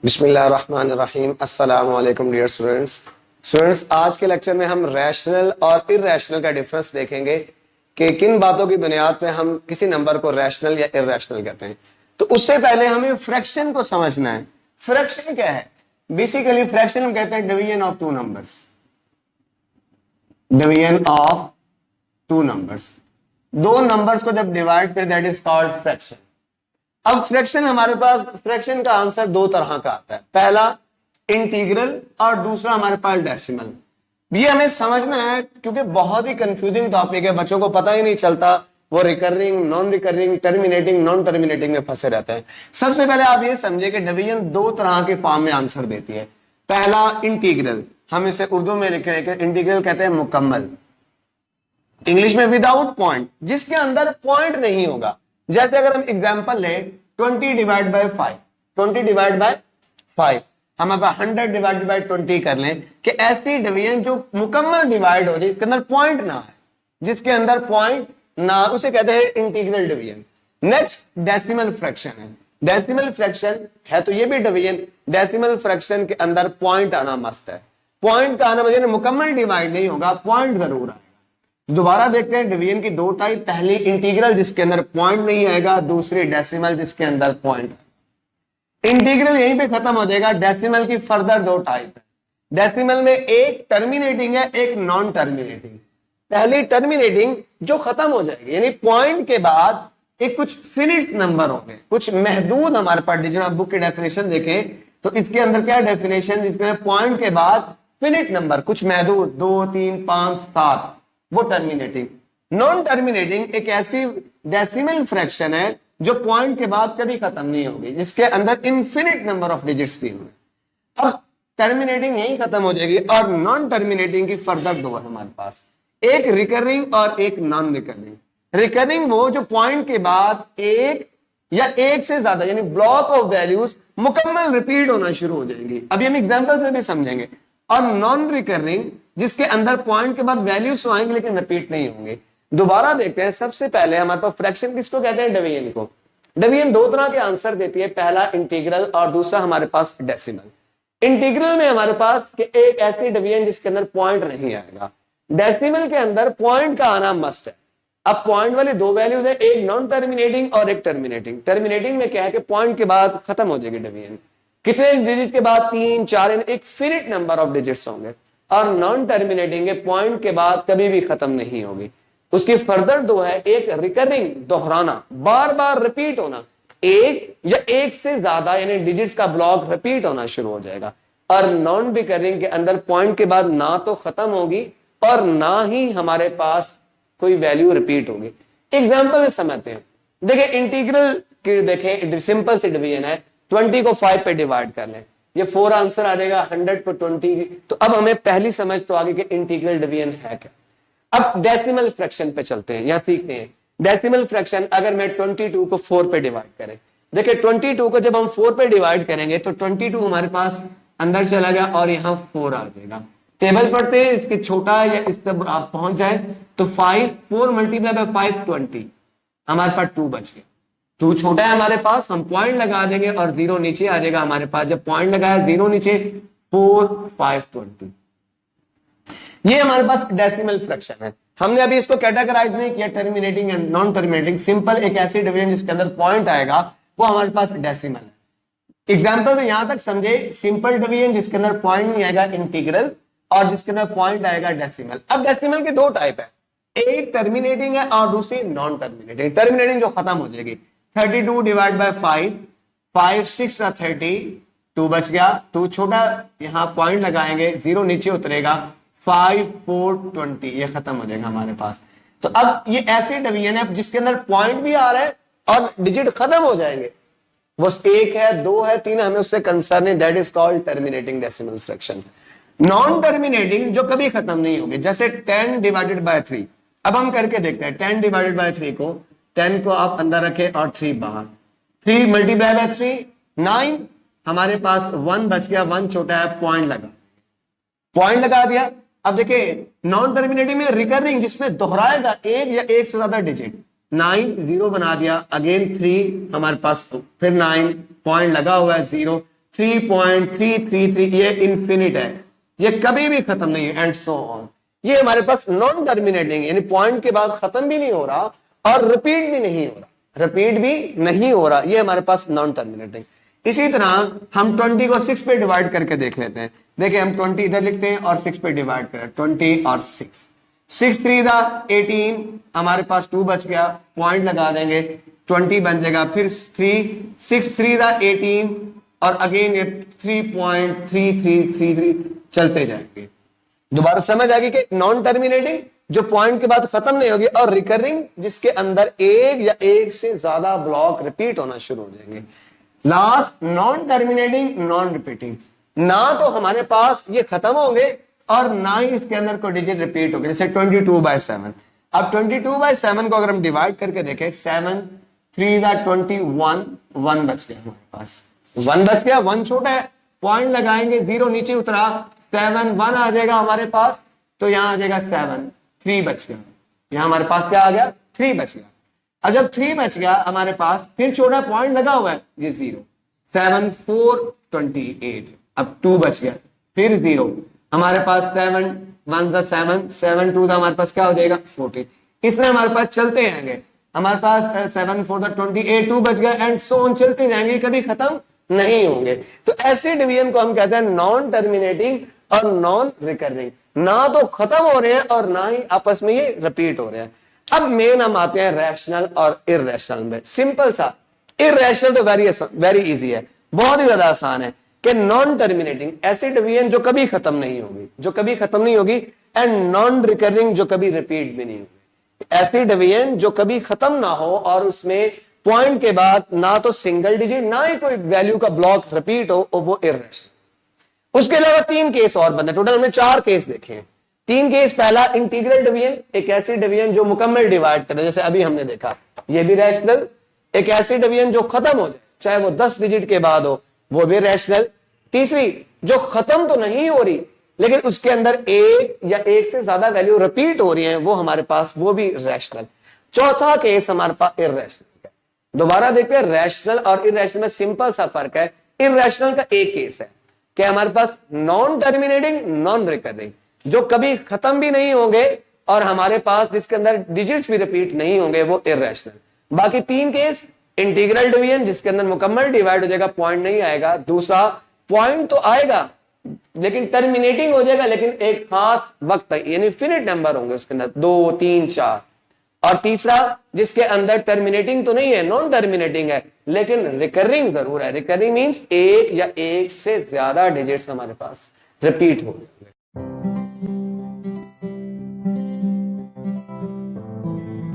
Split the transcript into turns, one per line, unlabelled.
बिस्मिल्लाहिर्रहमानिर्रहीम। अस्सलाम वालेकुम डियर स्टूडेंट्स। आज के लेक्चर में हम रैशनल और इर्रेशनल का डिफरेंस देखेंगे कि किन बातों की बुनियाद पे हम किसी नंबर को रैशनल या इर्रेशनल कहते हैं। तो उससे पहले हमें फ्रैक्शन को समझना है। फ्रैक्शन क्या है? बेसिकली फ्रैक्शन हम कहते हैं division of two numbers. Division of two numbers, दो नंबर्स को जब डिवाइड कर, दैट इज कॉल्ड फ्रैक्शन। अब फ्रैक्शन, हमारे पास फ्रैक्शन का आंसर दो तरह का आता है, पहला इंटीग्रल और दूसरा हमारे पास डेसिमल। ये हमें समझना है क्योंकि बहुत ही कंफ्यूजिंग टॉपिक है, बच्चों को पता ही नहीं चलता, वो recurring, non recurring, terminating, non terminating में फंसे रहते हैं। सबसे पहले आप ये समझे कि डिवीजन दो तरह के फॉर्म में आंसर देती है। पहला इंटीग्रल, हम इसे उर्दू में लिख रहे हैं, इंटीग्रल कहते हैं मुकम्मल, इंग्लिश में विदाउट पॉइंट, जिसके अंदर पॉइंट नहीं होगा। जैसे अगर हम एग्जांपल लें 20 डिवाइड बाय 5, 20 डिवाइड बाय 5, हम अगर 100 डिवाइड बाय 20 कर लें कि ऐसी डिवीजन जो मुकम्मल डिवाइड हो जाए, इसके अंदर पॉइंट ना है, जिसके अंदर पॉइंट ना, उसे कहते हैं integral division. Next decimal fraction है। डेसिमल फ्रैक्शन है तो ये भी डिवीजन, डेसिमल फ्रैक्शन के अंदर पॉइंट आना मस्ट है। पॉइंट का आना मतलब मुकम्मल डिवाइड नहीं होगा, पॉइंट जरूर आएगा। दोबारा देखते हैं डिवीजन की दो टाइप, पहली इंटीग्रल जिसके अंदर पॉइंट नहीं आएगा, दूसरी डेसिमल जिसके अंदर पॉइंट है। इंटीग्रल यहीं पे खत्म हो जाएगा, डेसिमल की फर्दर दो टाइप है। डेसिमल में एक टर्मिनेटिंग है, एक नॉन टर्मिनेटिंग। पहली टर्मिनेटिंग जो खत्म हो जाएगी, यानी पॉइंट के बाद एक कुछ फिनिट नंबर होंगे, कुछ महदूद हमारे पास डिजिट। आप बुक की डेफिनेशन देखें तो इसके अंदर क्या डेफिनेशन, जिसके अंदर पॉइंट के बाद फिनिट नंबर कुछ महदूद 2, 3, 5, 7, वो टर्मिनेटिंग। नॉन टर्मिनेटिंग एक ऐसी डेसिमल फ्रैक्शन है जो पॉइंट के बाद कभी खत्म नहीं होगी, जिसके अंदर इनफिनिट नंबर ऑफ डिजिट्स दी हुई। अब टर्मिनेटिंग यही खत्म हो जाएगी और नॉन टर्मिनेटिंग की फर्दर दो है हमारे पास, एक रिकरिंग और एक नॉन रिकरिंग। रिकरिंग वो जो पॉइंट के बाद एक या एक से ज्यादा, यानी ब्लॉक ऑफ वैल्यूज मुकम्मल रिपीट होना शुरू हो जाएंगी। अभी हम एग्जांपल से भी समझेंगे। और नॉन रिकरिंग जिसके अंदर पॉइंट के बाद वैल्यूज तो आएंगे लेकिन रिपीट नहीं होंगे। दोबारा देखते हैं। सबसे पहले हमारे पास फ्रैक्शन किसको कहते हैं? डिवीजन को। डिवीजन दो तरह के आंसर देती है, पहला इंटीग्रल और दूसरा हमारे पास डेसिमल। इंटीग्रल में हमारे पास कि एक ऐसी डिवीजन जिसके अंदर पॉइंट नहीं आएगा। डेसिमल के अंदर पॉइंट का आना मस्ट है। अब पॉइंट वाली दो वैल्यूज है, एक नॉन टर्मिनेटिंग और एक टर्मिनेटिंग। टर्मिनेटिंग में क्या है कि पॉइंट के बाद खत्म हो जाएगी डिवीजन, कितने डिजिट के बाद, 3, 4, एक फिनिट नंबर ऑफ डिजिट्स होंगे। और नॉन टर्मिनेटिंग पॉइंट के बाद कभी भी खत्म नहीं होगी। उसकी फर्दर दो है, एक रिकरिंग, दोहराना, बार बार रिपीट होना, एक या एक से ज्यादा यानी डिजिट्स का ब्लॉक रिपीट होना शुरू हो जाएगा। और नॉन रिकरिंग के अंदर पॉइंट के बाद ना तो खत्म होगी और ना ही हमारे पास कोई वैल्यू रिपीट होगी। एग्जाम्पल से समझते हैं। देखिए इंटीग्रल की देखें, सिंपल सी डिवीजन है, 20 को 5 पे डिवाइड कर लें, ये 4 आंसर आ जाएगा, 100 को 20। तो अब हमें पहली समझ तो आगे कि इंटीग्रल डिवीजन है क्या। अब डेसिमल फ्रैक्शन पे चलते हैं या सीखते हैं। डेसिमल फ्रैक्शन अगर मैं 22 को 4 पे डिवाइड करें, देखिए 22 को जब हम 4 पे डिवाइड करेंगे तो 22 हमारे पास अंदर चला गया और यहाँ 4 आ जाएगा। टेबल पढ़ते हैं, इसके छोटा या इस तक आप पहुंच जाए तो 4 मल्टीप्लाई बाय 5 20, हमारे पास 2 बच गए। 2 छोटा है हमारे पास, हम पॉइंट लगा देंगे और 0 नीचे आ जाएगा हमारे पास। जब पॉइंट लगाया 0 नीचे, 4, 5, 20, ये हमारे पास डेसिमल फ्रैक्शन है। हमने अभी इसको कैटेगराइज नहीं किया terminating and non terminating. Simple एक ऐसी डिवीजन जिसके अंदर पॉइंट आएगा वो हमारे पास डेसिमल है। एग्जाम्पल तो यहां तक समझे, सिंपल डिवीजन जिसके अंदर पॉइंट नहीं आएगा इंटीग्रल, और जिसके अंदर पॉइंट आएगा डेसिमल। अब डेसिमल की दो टाइप है, एक टर्मिनेटिंग है और दूसरी नॉन टर्मिनेटिंग। टर्मिनेटिंग जो खत्म हो जाएगी, 32 डिवाइड बाय 5, 5, 6 या 30, 2 बच गया, 2 छोटा, यहां पॉइंट लगाएंगे, 0 नीचे उतरेगा, 5, 4, 20, ये खत्म हो जाएगा हमारे पास। तो अब ये ऐसे डिवीजन है जिसके अंदर पॉइंट भी आ रहा है और डिजिट खत्म हो जाएंगे, वो 1 है, 2 है, 3 है, हमें उससे कंसर्न है, that is called terminating decimal fraction. Non terminating जो कभी खत्म नहीं होगी, जैसे 10 डिवाइडेड बाय 3। अब हम करके देखते हैं। 10 डिवाइडेड बाय 3 को, 10 को आप अंदर रखें और 3 बाहर, 3 मल्टीप्लाई बाय 3 9, हमारे पास 1 बच गया, 1 छोटा है, पॉइंट लगा दिया। अब देखिए नॉन टर्मिनेटिंग में रिकरिंग जिसमें दोहराएगा एक या एक से ज्यादा डिजिट, 9, 0 बना दिया, अगेन 3 हमारे पास, फिर 9, पॉइंट लगा हुआ है 0, 3.333, ये इन्फिनिट है, ये कभी भी खत्म नहीं है, एंड सो ऑन। ये हमारे पास नॉन टर्मिनेटिंग, यानी पॉइंट के बाद खत्म भी नहीं हो रहा और रिपीट भी नहीं हो रहा, ये हमारे पास नॉन टर्मिनेटिंग। इसी तरह हम 20 को 6 पे डिवाइड करके देख लेते हैं। देखिए हम 20 इधर लिखते हैं और 6 पे डिवाइड करें, 20 और 6 3 दा 18, हमारे पास 2 बच गया, पॉइंट लगा देंगे, 20 बन जाएगा, फिर 6 3 दा 18 और अगेन ये 3.3333 चलते जाएंगे। दोबारा समझ आएगी कि नॉन टर्मिनेटिंग जो पॉइंट के बाद खत्म नहीं होगी, और रिकरिंग जिसके अंदर एक या एक से ज्यादा ब्लॉक रिपीट होना शुरू हो जाएंगे। Last non terminating non repeating, ना तो हमारे पास ये खत्म होंगे और ना ही इसके अंदर कोई डिजिट रिपीट होगी। जैसे 22/7, अब 22/7 को अगर हम डिवाइड करके देखें, 7 3 दा 21, 1 बच गया हमारे पास, 1 बच गया, 1 छोटा है, पॉइंट लगाएंगे, 0 नीचे उतरा, 7 1 आ जाएगा हमारे पास, तो यहां आ जाएगा 7 3 बच गया, यहां हमारे पास क्या आ गया, 3 बच गया। अब जब 3 बच गया हमारे पास, फिर छोटा पॉइंट लगा हुआ है, ये 0, 7 4 28, अब 2 बच गया, फिर 0, हमारे पास 7 1 7 7 2 हमारे पास क्या हो जाएगा 14। इसमें हमारे पास चलते आएंगे, हमारे पास 7 4 28, 2 बच गया, एंड सो ऑन चलते जाएंगे, कभी खत्म नहीं होंगे। तो ऐसे डिवीजन को हम कहते हैं नॉन टर्मिनेटिंग और नॉन रिकरिंग, ना तो खत्म हो रहे हैं और ना ही आपस में ये रिपीट हो रहे हैं। अब मेन हम आते हैं रैशनल और इररेशनल में। सिंपल सा, इररेशनल तो वेरी इजी है, बहुत ही ज्यादा आसान है कि नॉन टर्मिनेटिंग ऐसी डिवीजन जो कभी खत्म नहीं होगी, एंड नॉन रिकरिंग जो कभी रिपीट भी नहीं होगी। ऐसी डिवीजन जो कभी खत्म ना हो और उसमें पॉइंट के बाद ना तो सिंगल डिजिट ना ही कोई वैल्यू का ब्लॉक रिपीट हो, वो इररेशनल। उसके अलावा 3 केस और बनते, टोटल हमने 4 केस देखे हैं। 3 केस, पहला इंटीग्रल डिवीजन, एक ऐसी डिवीजन जो मुकम्मल डिवाइड करे, जैसे अभी हमने देखा, ये भी रैशनल। एक ऐसी डिवीजन जो खत्म हो जाए, चाहे वो 10 डिजिट के बाद हो, वो भी रैशनल। तीसरी जो खत्म तो नहीं हो रही लेकिन उसके अंदर एक या एक से ज्यादा वैल्यू रिपीट हो रही है, वो हमारे पास, वो भी रैशनल। चौथा केस हमारे पास इररेशनल है। दोबारा देखते हैं, रैशनल और इररेशनल में सिंपल सा फर्क है। इररेशनल का एक केस है कि हमारे पास नॉन टर्मिनेटिंग नॉन रिकरिंग, जो कभी खत्म भी नहीं होंगे और हमारे पास जिसके अंदर डिजिट्स भी रिपीट नहीं होंगे, वो इररेशनल। बाकी 3 केस, इंटीग्रल डिवीजन जिसके अंदर मुकम्मल डिवाइड हो जाएगा, पॉइंट नहीं आएगा। दूसरा, पॉइंट तो आएगा लेकिन टर्मिनेटिंग हो जाएगा, लेकिन एक खास वक्त तक, यानी फिनिट नंबर होंगे उसके अंदर, 2 3 4। और तीसरा, जिसके अंदर टर्मिनेटिंग तो नहीं है, नॉन टर्मिनेटिंग है, लेकिन रिकरिंग जरूर है। रिकरिंग मींस एक या एक से ज्यादा डिजिट्स हमारे पास रिपीट हो जाएंगे।